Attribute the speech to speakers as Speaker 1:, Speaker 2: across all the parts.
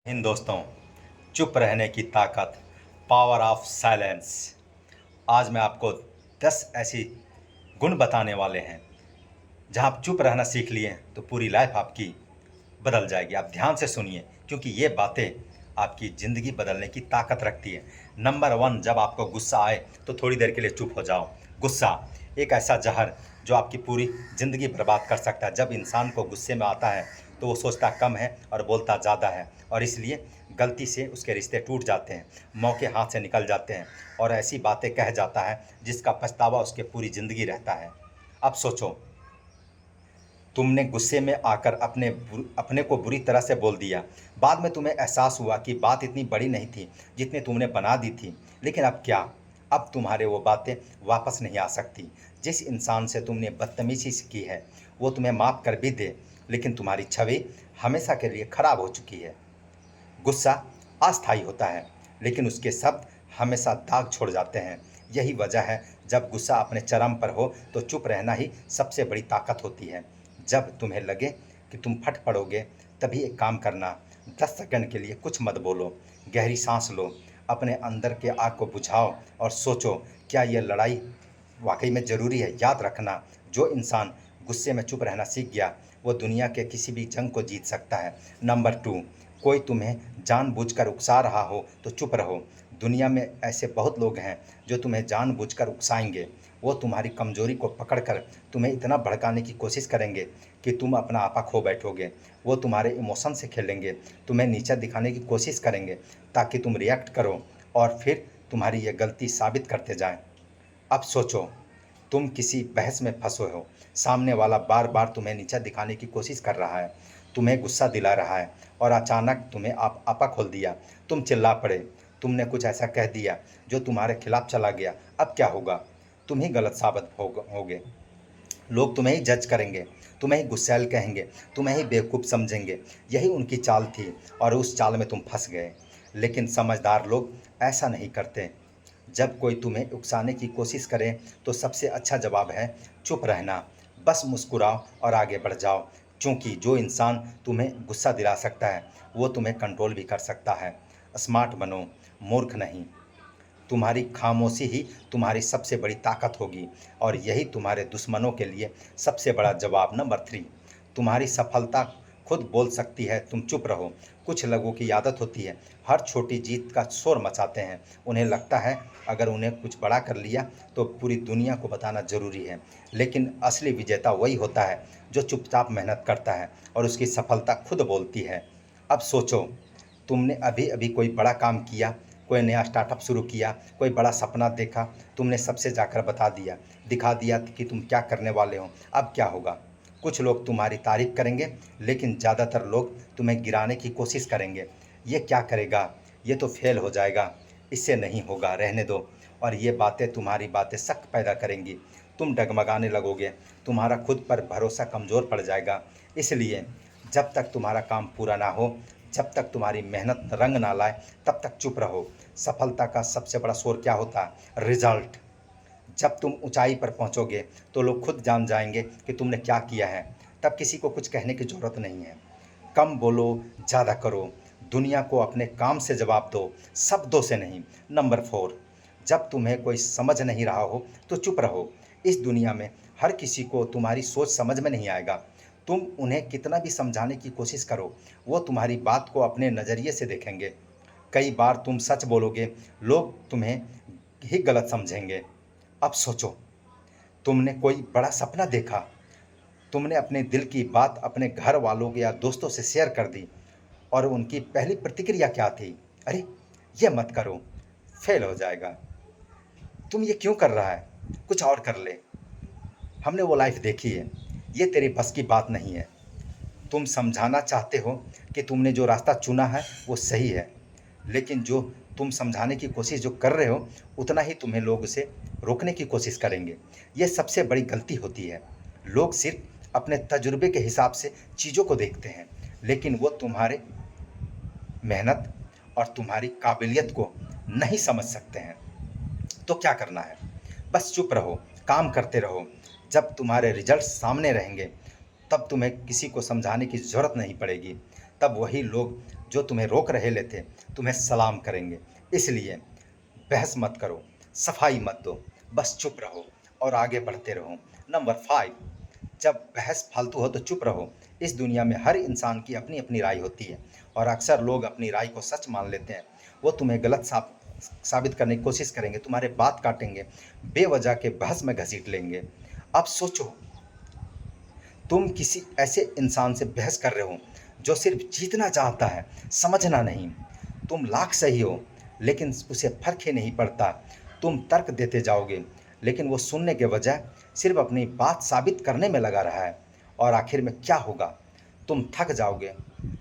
Speaker 1: इन दोस्तों, चुप रहने की ताकत, पावर ऑफ साइलेंस। आज मैं आपको 10 ऐसी गुण बताने वाले हैं। जहां आप चुप रहना सीख लिए तो पूरी लाइफ आपकी बदल जाएगी। आप ध्यान से सुनिए, क्योंकि ये बातें आपकी ज़िंदगी बदलने की ताकत रखती है। नंबर 1, जब आपको गुस्सा आए तो थोड़ी देर के लिए चुप हो जाओ। गुस्सा एक ऐसा जहर जो आपकी पूरी ज़िंदगी बर्बाद कर सकता है। जब इंसान को गुस्से में आता है तो वो सोचता कम है और बोलता ज़्यादा है, और इसलिए गलती से उसके रिश्ते टूट जाते हैं, मौके हाथ से निकल जाते हैं, और ऐसी बातें कह जाता है जिसका पछतावा उसके पूरी ज़िंदगी रहता है। अब सोचो, तुमने गुस्से में आकर अपने को बुरी तरह से बोल दिया। बाद में तुम्हें एहसास हुआ कि बात इतनी बड़ी नहीं थी जितनी तुमने बना दी थी। लेकिन अब क्या? अब तुम्हारे वो बातें वापस नहीं आ सकती। जिस इंसान से तुमने बदतमीजी की है वो तुम्हें माफ़ कर भी दे, लेकिन तुम्हारी छवि हमेशा के लिए खराब हो चुकी है। गुस्सा अस्थायी होता है, लेकिन उसके शब्द हमेशा दाग छोड़ जाते हैं। यही वजह है, जब गुस्सा अपने चरम पर हो तो चुप रहना ही सबसे बड़ी ताकत होती है। जब तुम्हें लगे कि तुम फट पड़ोगे, तभी एक काम करना, 10 सेकंड के लिए कुछ मत बोलो। गहरी सांस लो, अपने अंदर के आग को बुझाओ और सोचो, क्या यह लड़ाई वाकई में ज़रूरी है? याद रखना, जो इंसान गुस्से में चुप रहना सीख गया वो दुनिया के किसी भी जंग को जीत सकता है। नंबर 2, कोई तुम्हें जानबूझकर उकसा रहा हो तो चुप रहो। दुनिया में ऐसे बहुत लोग हैं जो तुम्हें जानबूझकर उकसाएंगे। वो तुम्हारी कमजोरी को पकड़कर तुम्हें इतना भड़काने की कोशिश करेंगे कि तुम अपना आपा खो बैठोगे। वो तुम्हारे इमोशन से खेलेंगे, तुम्हें नीचा दिखाने की कोशिश करेंगे ताकि तुम रिएक्ट करो, और फिर तुम्हारी ये गलती साबित करते जाएं। अब सोचो, तुम किसी बहस में फंसे हो, सामने वाला बार बार तुम्हें नीचा दिखाने की कोशिश कर रहा है, तुम्हें गुस्सा दिला रहा है, और अचानक तुम्हें आप आपा खोल दिया। तुम चिल्ला पड़े, तुमने कुछ ऐसा कह दिया जो तुम्हारे खिलाफ चला गया। अब क्या होगा? तुम ही गलत साबित होगे। लोग तुम्हें ही जज करेंगे, तुम्हें ही गुस्सैल कहेंगे, तुम्हें ही बेवकूफ़ समझेंगे। यही उनकी चाल थी, और उस चाल में तुम फंस गए। लेकिन समझदार लोग ऐसा नहीं करते। जब कोई तुम्हें उकसाने की कोशिश करे तो सबसे अच्छा जवाब है चुप रहना। बस मुस्कुराओ और आगे बढ़ जाओ, क्योंकि जो इंसान तुम्हें गुस्सा दिला सकता है वो तुम्हें कंट्रोल भी कर सकता है। स्मार्ट बनो, मूर्ख नहीं। तुम्हारी खामोशी ही तुम्हारी सबसे बड़ी ताकत होगी, और यही तुम्हारे दुश्मनों के लिए सबसे बड़ा जवाब। नंबर 3, तुम्हारी सफलता खुद बोल सकती है तुम चुप रहो। कुछ लोगों की आदत होती है, हर छोटी जीत का शोर मचाते हैं। उन्हें लगता है अगर उन्हें कुछ बड़ा कर लिया तो पूरी दुनिया को बताना ज़रूरी है। लेकिन असली विजेता वही होता है जो चुपचाप मेहनत करता है और उसकी सफलता खुद बोलती है। अब सोचो, तुमने अभी अभी कोई बड़ा काम किया, कोई नया स्टार्टअप शुरू किया, कोई बड़ा सपना देखा, तुमने सबसे जाकर बता दिया, दिखा दिया कि तुम क्या करने वाले हो। अब क्या होगा? कुछ लोग तुम्हारी तारीफ करेंगे, लेकिन ज़्यादातर लोग तुम्हें गिराने की कोशिश करेंगे। ये क्या करेगा? ये तो फेल हो जाएगा, इससे नहीं होगा, रहने दो। और ये बातें तुम्हारी बातें शक पैदा करेंगी, तुम डगमगाने लगोगे, तुम्हारा खुद पर भरोसा कमज़ोर पड़ जाएगा। इसलिए जब तक तुम्हारा काम पूरा ना हो, जब तक तुम्हारी मेहनत रंग ना लाए, तब तक चुप रहो। सफलता का सबसे बड़ा शोर क्या होता है? रिजल्ट। जब तुम ऊंचाई पर पहुंचोगे तो लोग खुद जान जाएंगे कि तुमने क्या किया है। तब किसी को कुछ कहने की ज़रूरत नहीं है। कम बोलो, ज़्यादा करो। दुनिया को अपने काम से जवाब दो, शब्दों से नहीं। नंबर 4, जब तुम्हें कोई समझ नहीं रहा हो तो चुप रहो। इस दुनिया में हर किसी को तुम्हारी सोच समझ में नहीं आएगा। तुम उन्हें कितना भी समझाने की कोशिश करो, वो तुम्हारी बात को अपने नज़रिए से देखेंगे। कई बार तुम सच बोलोगे, लोग तुम्हें ही गलत समझेंगे। अब सोचो, तुमने कोई बड़ा सपना देखा, तुमने अपने दिल की बात अपने घर वालों या दोस्तों से शेयर कर दी, और उनकी पहली प्रतिक्रिया क्या थी? अरे, ये मत करो, फेल हो जाएगा। तुम ये क्यों कर रहा है? कुछ और कर ले। हमने वो लाइफ देखी है, ये तेरी बस की बात नहीं है। तुम समझाना चाहते हो कि तुमने जो रास्ता चुना है वो सही है, लेकिन जो तुम समझाने की कोशिश जो कर रहे हो, उतना ही तुम्हें लोग उसे रोकने की कोशिश करेंगे। ये सबसे बड़ी गलती होती है। लोग सिर्फ अपने तजुर्बे के हिसाब से चीज़ों को देखते हैं, लेकिन वो तुम्हारे मेहनत और तुम्हारी काबिलियत को नहीं समझ सकते हैं। तो क्या करना है? बस चुप रहो, काम करते रहो। जब तुम्हारे रिजल्ट सामने रहेंगे, तब तुम्हें किसी को समझाने की ज़रूरत नहीं पड़ेगी। तब वही लोग जो तुम्हें रोक रहे लेते तुम्हें सलाम करेंगे। इसलिए बहस मत करो, सफाई मत दो, बस चुप रहो और आगे बढ़ते रहो। नंबर 5, जब बहस फालतू हो तो चुप रहो। इस दुनिया में हर इंसान की अपनी अपनी राय होती है और अक्सर लोग अपनी राय को सच मान लेते हैं। वो तुम्हें गलत साबित करने की कोशिश करेंगे, तुम्हारे बात काटेंगे, बेवजह के बहस में घसीट लेंगे। अब सोचो, तुम किसी ऐसे इंसान से बहस कर रहे हो जो सिर्फ जीतना चाहता है, समझना नहीं। तुम लाख सही हो लेकिन उसे फर्क ही नहीं पड़ता। तुम तर्क देते जाओगे लेकिन वो सुनने के बजाय सिर्फ अपनी बात साबित करने में लगा रहा है। और आखिर में क्या होगा? तुम थक जाओगे,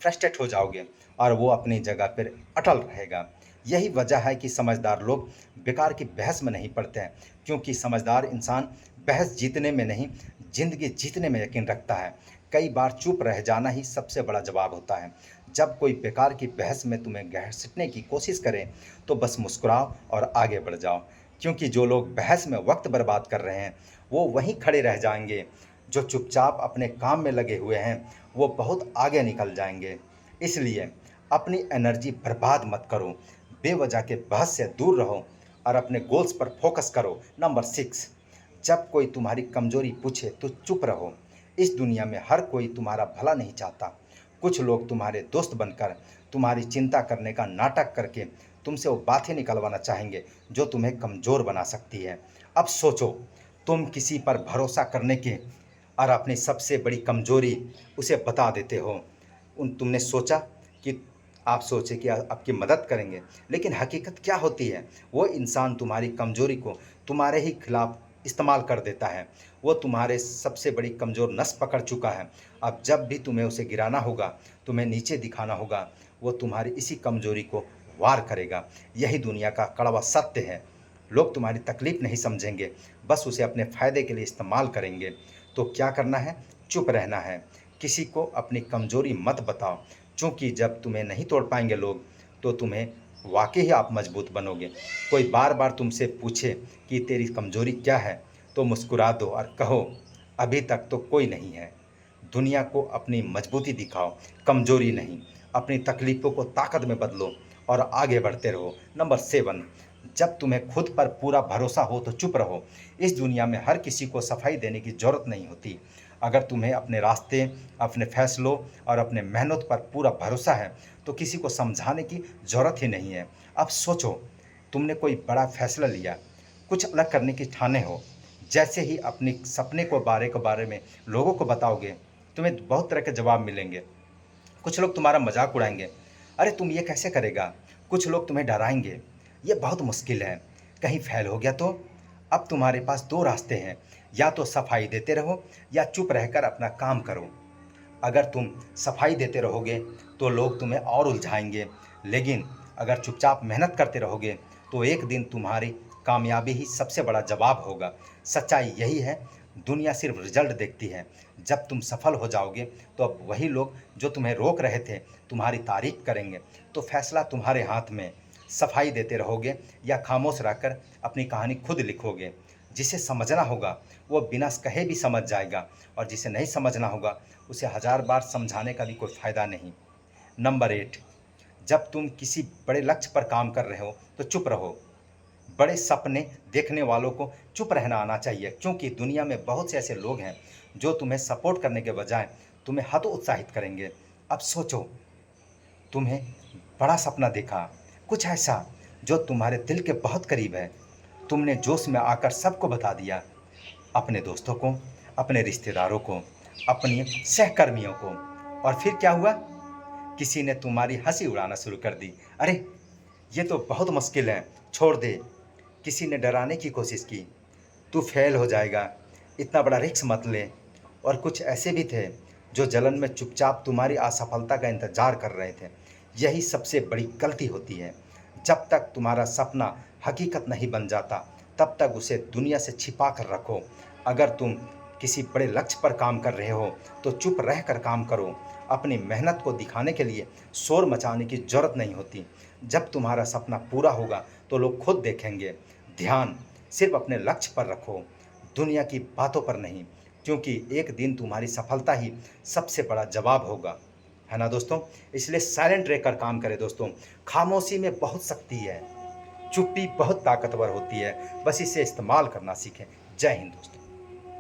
Speaker 1: फ्रस्ट्रेट हो जाओगे और वो अपनी जगह पर अटल रहेगा। यही वजह है कि समझदार लोग बेकार की बहस में नहीं पड़ते हैं, क्योंकि समझदार इंसान बहस जीतने में नहीं, जिंदगी जीतने में यकीन रखता है। कई बार चुप रह जाना ही सबसे बड़ा जवाब होता है। जब कोई बेकार की बहस में तुम्हें घसीटने की कोशिश करे तो बस मुस्कुराओ और आगे बढ़ जाओ, क्योंकि जो लोग बहस में वक्त बर्बाद कर रहे हैं वो वहीं खड़े रह जाएंगे। जो चुपचाप अपने काम में लगे हुए हैं वो बहुत आगे निकल जाएंगे। इसलिए अपनी एनर्जी बर्बाद मत करो, बेवजह के बहस से दूर रहो और अपने गोल्स पर फोकस करो। नंबर 6, जब कोई तुम्हारी कमजोरी पूछे तो चुप रहो। इस दुनिया में हर कोई तुम्हारा भला नहीं चाहता। कुछ लोग तुम्हारे दोस्त बनकर तुम्हारी चिंता करने का नाटक करके तुमसे वो बातें निकलवाना चाहेंगे जो तुम्हें कमज़ोर बना सकती है। अब सोचो, तुम किसी पर भरोसा करने के और अपनी सबसे बड़ी कमजोरी उसे बता देते हो। तुमने सोचा कि आप सोचे कि आपकी मदद करेंगे, लेकिन हकीकत क्या होती है? वो इंसान तुम्हारी कमजोरी को तुम्हारे ही खिलाफ इस्तेमाल कर देता है। वो तुम्हारे सबसे बड़ी कमज़ोर नस पकड़ चुका है। अब जब भी तुम्हें उसे गिराना होगा, तुम्हें नीचे दिखाना होगा, वो तुम्हारी इसी कमजोरी को वार करेगा। यही दुनिया का कड़वा सत्य है। लोग तुम्हारी तकलीफ नहीं समझेंगे, बस उसे अपने फ़ायदे के लिए इस्तेमाल करेंगे। तो क्या करना है? चुप रहना है। किसी को अपनी कमजोरी मत बताओ, क्योंकि जब तुम्हें नहीं तोड़ पाएंगे लोग, तो तुम्हें वाकई ही आप मजबूत बनोगे। कोई बार बार तुमसे पूछे कि तेरी कमजोरी क्या है, तो मुस्कुरा दो और कहो, अभी तक तो कोई नहीं है। दुनिया को अपनी मजबूती दिखाओ, कमजोरी नहीं। अपनी तकलीफ़ों को ताकत में बदलो और आगे बढ़ते रहो। नंबर 7, जब तुम्हें खुद पर पूरा भरोसा हो तो चुप रहो। इस दुनिया में हर किसी को सफाई देने की ज़रूरत नहीं होती। अगर तुम्हें अपने रास्ते, अपने फैसलों और अपने मेहनत पर पूरा भरोसा है तो किसी को समझाने की ज़रूरत ही नहीं है। अब सोचो, तुमने कोई बड़ा फैसला लिया, कुछ अलग करने की ठाने हो। जैसे ही अपने सपने के बारे में लोगों को बताओगे, तुम्हें बहुत तरह के जवाब मिलेंगे। कुछ लोग तुम्हारा मजाक उड़ाएंगे, अरे तुम ये कैसे करेगा। कुछ लोग तुम्हें डराएंगे, ये बहुत मुश्किल है, कहीं फेल हो गया तो। अब तुम्हारे पास दो रास्ते हैं, या तो सफाई देते रहो या चुप रहकर अपना काम करो। अगर तुम सफाई देते रहोगे तो लोग तुम्हें और उलझाएंगे, लेकिन अगर चुपचाप मेहनत करते रहोगे तो एक दिन तुम्हारी कामयाबी ही सबसे बड़ा जवाब होगा। सच्चाई यही है, दुनिया सिर्फ रिजल्ट देखती है। जब तुम सफल हो जाओगे तो अब वही लोग जो तुम्हें रोक रहे थे तुम्हारी तारीफ करेंगे। तो फैसला तुम्हारे हाथ में। सफाई देते रहोगे या खामोश रहकर अपनी कहानी खुद लिखोगे। जिसे समझना होगा वो बिना कहे भी समझ जाएगा, और जिसे नहीं समझना होगा उसे हजार बार समझाने का भी कोई फ़ायदा नहीं। नंबर 8, जब तुम किसी बड़े लक्ष्य पर काम कर रहे हो तो चुप रहो। बड़े सपने देखने वालों को चुप रहना आना चाहिए, क्योंकि दुनिया में बहुत से ऐसे लोग हैं जो तुम्हें सपोर्ट करने के बजाय तुम्हें हतोत्साहित करेंगे। अब सोचो, तुम्हें बड़ा सपना देखा, कुछ ऐसा जो तुम्हारे दिल के बहुत करीब है। तुमने जोश में आकर सबको बता दिया, अपने दोस्तों को, अपने रिश्तेदारों को, अपने सहकर्मियों को। और फिर क्या हुआ? किसी ने तुम्हारी हंसी उड़ाना शुरू कर दी, अरे ये तो बहुत मुश्किल है, छोड़ दे। किसी ने डराने की कोशिश की, तू फेल हो जाएगा, इतना बड़ा रिस्क मत ले। और कुछ ऐसे भी थे जो जलन में चुपचाप तुम्हारी असफलता का इंतजार कर रहे थे। यही सबसे बड़ी गलती होती है। जब तक तुम्हारा सपना हकीकत नहीं बन जाता तब तक उसे दुनिया से छिपा कर रखो। अगर तुम किसी बड़े लक्ष्य पर काम कर रहे हो तो चुप रह कर काम करो। अपनी मेहनत को दिखाने के लिए शोर मचाने की ज़रूरत नहीं होती। जब तुम्हारा सपना पूरा होगा तो लोग खुद देखेंगे। ध्यान सिर्फ अपने लक्ष्य पर रखो, दुनिया की बातों पर नहीं, क्योंकि एक दिन तुम्हारी सफलता ही सबसे बड़ा जवाब होगा। है ना दोस्तों? इसलिए साइलेंट रहकर काम करें दोस्तों। खामोशी में बहुत शक्ति है, चुप्पी बहुत ताकतवर होती है, बस इसे इस्तेमाल करना सीखें। जय हिंद दोस्तों।